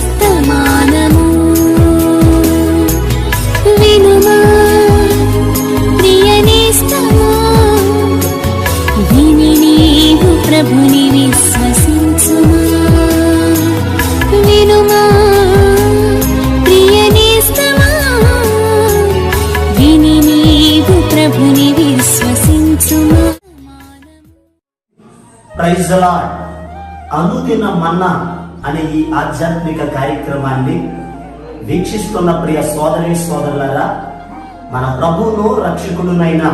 వర్తమానము వినుమా ప్రియ నేస్తమా, విని నీవు ప్రభుని విశ్వసించుమా. వినుమా ప్రియ నేస్తమా, విని నీవు ప్రభుని విశ్వసించుమా. Praise the lord. అనుదిన మన్నా అనే ఈ ఆధ్యాత్మిక కార్యక్రమాన్ని వీక్షిస్తున్న ప్రియ సోదరి సోదరులారా, మన ప్రభువును రక్షకుడునైన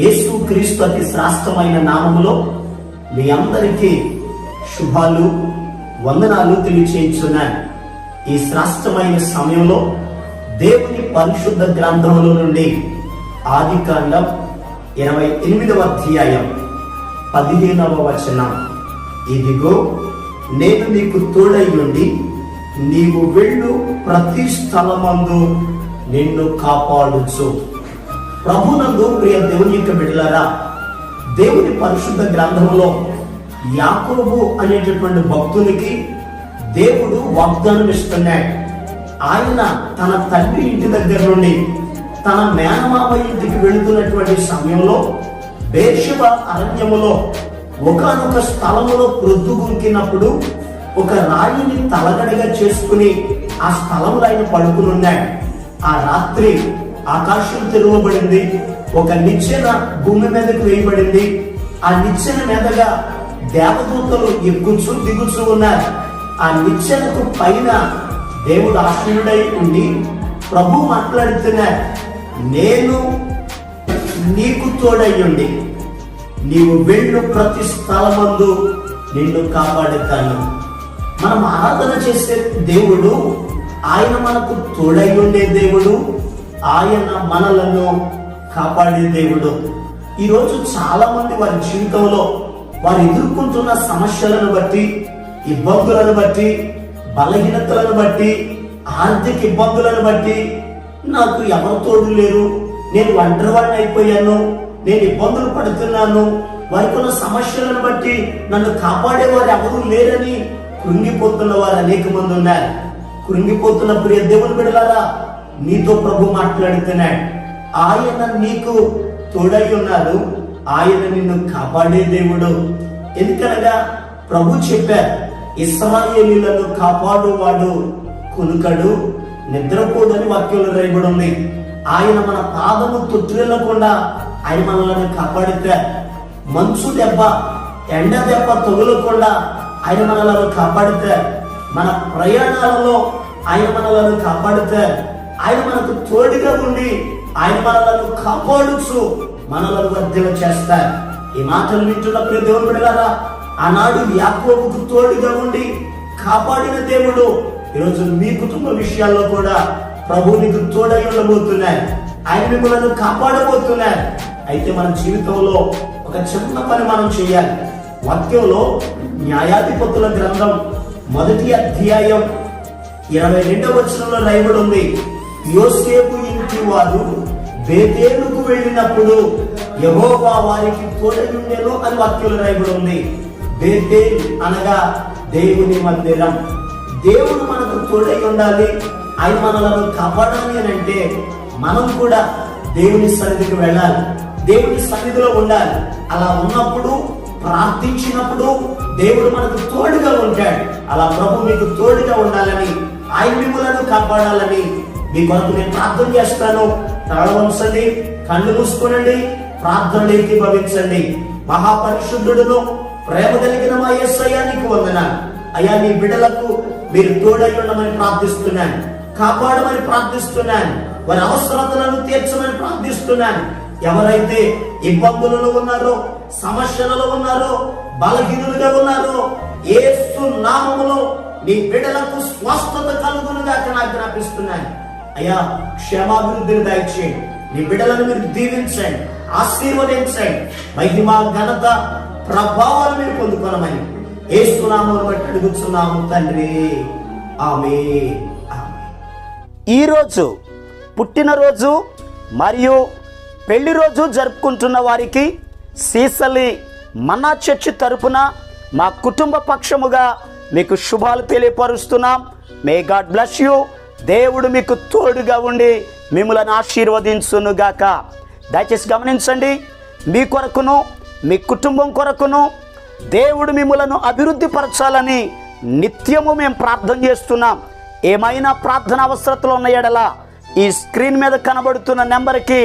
యేసు క్రీస్తు అతి శ్రేష్టమైన నామములో మీ అందరికీ శుభాలు వందనాలు తెలియచేయించున్నాను. ఈ శ్రేష్టమైన సమయంలో దేవుని పరిశుద్ధ గ్రంథములో నుండి ఆదికాండం 28వ అధ్యాయం 15వ వచనం, ఇదిగో నేను నీకు తోడై ఉండి నీవు వెళ్ళు ప్రతి స్థలమందు నిన్ను కాపాడుచు. ప్రభునందు ప్రియ దేవుని యొక్క బిడ్డలారా, దేవుని పరిశుద్ధ గ్రంథంలో యాకోబు అనేటటువంటి భక్తునికి దేవుడు వాగ్దానం ఇస్తున్నాడు. ఆయన తన తండ్రి ఇంటి దగ్గర నుండి తన మేనమామ ఇంటికి వెళుతున్నటువంటి సమయంలో బేర్షెబ అరణ్యములో ఒకానొక స్థలములో ప్రొద్దుగుంకినప్పుడు ఒక రాయిని తలగడగా చేసుకుని ఆ స్థలంలో ఆయన పడుకుని ఉన్నాడు. ఆ రాత్రి ఆకాశం తెరవబడింది, ఒక నిచ్చెన భూమి మీదకు వేయబడింది. ఆ నిచ్చెన మీదగా దేవదూతలు ఎక్కుచూ దిగుచూ ఉన్నారు. ఆ నిచ్చెనకు పైన దేవుడు ఆశీనుడై ఉండి ప్రభు మాట్లాడుతున్నాడు, నేను నీకు తోడయ్యుండి నీవు వెళ్ళు ప్రతి స్థలమందు నిన్ను కాపాడుతాను. మనం ఆరాధన చేసే దేవుడు ఆయన మనకు తోడై ఉండే దేవుడు, ఆయన మనలను కాపాడే దేవుడు. ఈరోజు చాలా మంది వారి జీవితంలో వారు ఎదుర్కొంటున్న సమస్యలను బట్టి, ఇబ్బందులను బట్టి, బలహీనతలను బట్టి, ఆర్థిక ఇబ్బందులను బట్టి నాకు ఎవరు తోడు లేరు, నేను ఒంటరివాడిని అయిపోయాను, నేను ఇబ్బందులు పడుతున్నాను, వారికి ఉన్న సమస్యలను బట్టి నన్ను కాపాడేవారు ఎవరూ లేరని కృంగిపోతున్న వారు అనేక మంది ఉన్నారు. కృంగిపోతున్న ప్రియ దేవుని బిడ్డలారా, నీతో ప్రభు మాట్లాడుతున్నాడు. ఆయన నీకు తోడై ఉన్నాడు, ఆయన నిన్ను కాపాడే దేవుడు. ఎందుకనగా ప్రభు చెప్పారు, ఇశ్రాయేలీయులను కాపాడువాడు కునుకడు నిద్రపోడని వాక్యంలో రాయబడి ఉంది. ఆయన మన పాదము తొట్టిల్లకుండా ఆయన మనల్ని కాపాడితే, మంచు దెబ్బ ఎండ దెబ్బ తగులకుండా ఆయన మనలను కాపాడితే, మన ప్రయాణాలలో ఆయన మనలను కాపాడితే, ఆయన మనకు తోడుగా ఉండి ఆయన మనలను కాపాడుచు మనలను వర్ధన చేస్తారు. ఈ మాటలు వింటున్న ప్రియ దేవుని బిడ్డలారా, ఆనాడు యాకోబుకు తోడుగా ఉండి కాపాడిన దేవుడు ఈరోజు మీ కుటుంబ విషయాల్లో కూడా ప్రభు నీకు తోడై ఉండబోతున్నారు. ఆయన మిమ్మల్ని కాపాడబోతున్నారు. అయితే మన జీవితంలో ఒక చిన్న పని మనం చేయాలి. వాక్యంలో న్యాయాధిపతుల గ్రంథం 1వ అధ్యాయం 22వ వచనంలో రాయబడి ఉంది, యోసేపు ఇంటి వారు బేతేలుకు వెళ్ళినప్పుడు యెహోవా వారికి తోడై ఉండెను అని వాక్యంలో రాయబడి ఉంది. బేతేల్ అనగా దేవుని మందిరం. దేవుడు మనకు తోడై ఉండాలి, ఆయన మనలను కాపాడాలి అని అంటే మనం కూడా దేవుని సన్నిధికి వెళ్ళాలి, దేవుని సన్నిధిలో ఉండాలి. అలా ఉన్నప్పుడు, ప్రార్థించినప్పుడు దేవుడు మనకు తోడుగా ఉంటాడు. అలా ప్రభు మీకు తోడుగా ఉండాలని, ఆయన మిమ్మల్ని కాపాడాలని మీ కొరకు నేను ప్రార్థన చేస్తాను. తల వంచండి, కళ్ళు మూసుకోనండి, ప్రార్థనలు ఏకీభవించండి. మహాపరిశుద్ధుడును ప్రేమ కలిగిన మా యేసయ్యా నీకు వందనాలు. అయ్యా, నీ బిడ్డలకు మీరు తోడై ఉండమని ప్రార్థిస్తున్నాను, కాపాడమని ప్రార్థిస్తున్నాను, వారి అవసరతలను తీర్చమని ప్రార్థిస్తున్నాను. ఎవరైతే ఇబ్బందులలో ఉన్నారో, సమస్యలలో ఉన్నారో, బలహీనులుగా ఉన్నారో, యేసు నామములో నీ బిడ్డలకు స్వస్థత కలుగునుగా ఆజ్ఞాపిస్తున్నాను. అయ్యా, క్షేమాభివృద్ధిని దయచేయండి. నీ బిడ్డలను మీరు దీవించండి, ఆశీర్వదించండి. మహిమ ఘనత ప్రభావాలు మీరు పొందుకోనమని యేసు నామమును బట్టి అడుగుతున్నాము తండ్రి, ఆమేన్. ఈరోజు పుట్టినరోజు మరియు పెళ్లి రోజు జరుపుకుంటున్న వారికి సీసలి మన్నా చర్చి తరపున మా కుటుంబ పక్షముగా మీకు శుభాలు తెలియపరుస్తున్నాం. May God bless you. దేవుడు మీకు తోడుగా ఉండి మిమ్మల్ని ఆశీర్వదించునుగాక. దయచేసి గమనించండి, మీ కొరకును మీ కుటుంబం కొరకును దేవుడు మిమ్మలను అభివృద్ధి పరచాలని నిత్యము మేము ప్రార్థన చేస్తున్నాం. ఏమైనా ప్రార్థన అవసరతలు ఉన్న ఎడల ఈ స్క్రీన్ మీద కనబడుతున్న నెంబర్కి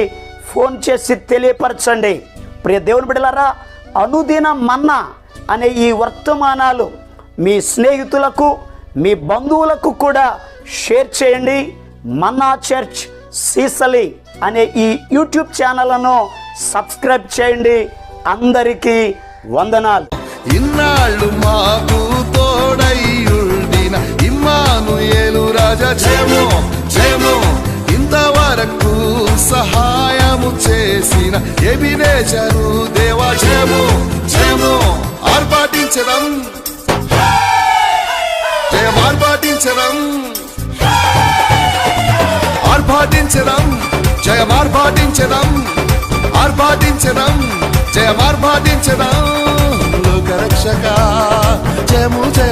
ఫోన్ చేసి తెలియపరచండి. ప్రియ దేవుని బిడ్డలారా, అనుదిన మన్నా అనే ఈ వర్తమానాలు మీ స్నేహితులకు మీ బంధువులకు కూడా షేర్ చేయండి. మన్నా చర్చ్ సీసలి అనే ఈ యూట్యూబ్ ఛానల్ను సబ్స్క్రైబ్ చేయండి. అందరికీ వందనాలు. ఇన్నాళ్ళు మాకు తోడైయుండిన ఇమ్మానుయేలు రాజా జయము జయము, ఇంతవరకు సహాయము చేసిన ఎబినేజరు దేవా జయము జయము. ఆర్పాటించడం జయం, ఆర్పాటించడం ఆర్పాటించడం జయం, ఆర్పాటించడం ఆర్పాటించడం జయం, ఆర్పాటించడం. లోకరక్షక జయము జయ